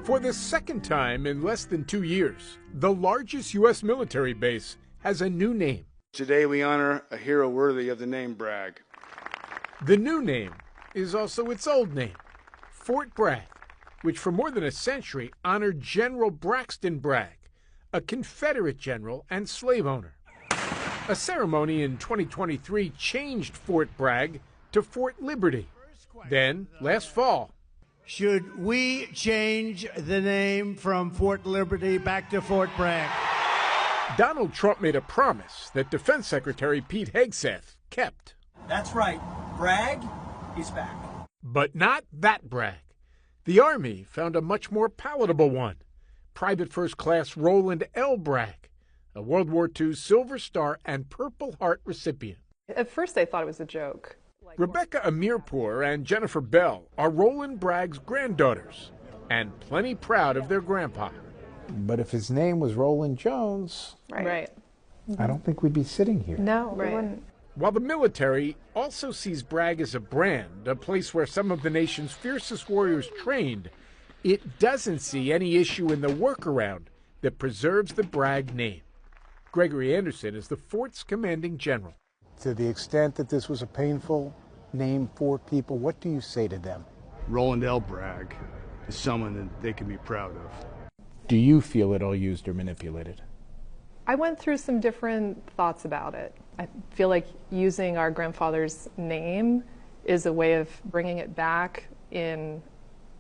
For the second time in less than 2 years, the largest U.S. military base has a new name. Today we honor a hero worthy of the name Bragg. The new name is also its old name, Fort Bragg, which for more than a century honored General Braxton Bragg, a Confederate general and slave owner. A ceremony in 2023 changed Fort Bragg to Fort Liberty. Then, last fall, should we change the name from Fort Liberty back to Fort Bragg? Donald Trump made a promise that Defense Secretary Pete Hegseth kept. That's right. Bragg is back. But not that Bragg. The Army found a much more palatable one. Private First Class Roland L. Bragg, a World War II Silver Star and Purple Heart recipient. At first they thought it was a joke. Rebecca Amirpour and Jennifer Bell are Roland Bragg's granddaughters and plenty proud of their grandpa. But if his name was Roland Jones, Right. I don't think we'd be sitting here. No, we wouldn't. While the military also sees Bragg as a brand, a place where some of the nation's fiercest warriors trained, it doesn't see any issue in the workaround that preserves the Bragg name. Gregory Anderson is the fort's commanding general. To the extent that this was a painful name for people, what do you say to them? Roland L. Bragg is someone that they can be proud of. Do you feel it all used or manipulated? I went through some different thoughts about it. I feel like using our grandfather's name is a way of bringing it back in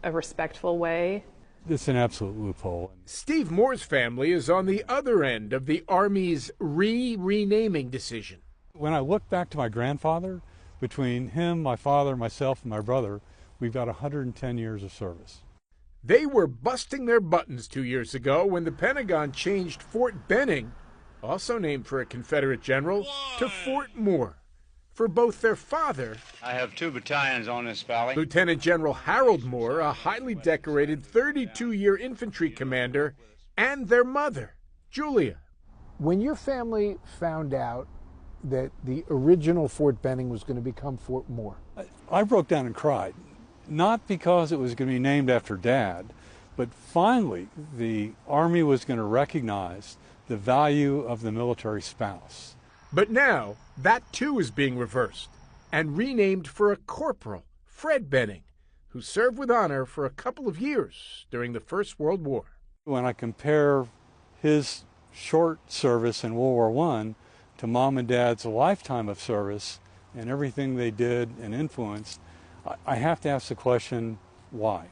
a respectful way. It's an absolute loophole. Steve Moore's family is on the other end of the Army's renaming decision. When I look back to my grandfather, between him, my father, myself, and my brother, we've got 110 years of service. They were busting their buttons 2 years ago when the Pentagon changed Fort Benning, also named for a Confederate general, to Fort Moore. For both their father, I have 2 battalions on this valley. Lieutenant General Harold Moore, a highly decorated 32-year infantry commander, and their mother, Julia. When your family found out that the original Fort Benning was going to become Fort Moore, I broke down and cried. Not because it was going to be named after Dad, but finally the Army was going to recognize the value of the military spouse. But now, that too is being reversed and renamed for a corporal, Fred Benning, who served with honor for a couple of years during the First World War. When I compare his short service in World War I to Mom and Dad's lifetime of service and everything they did and influenced, I have to ask the question, why?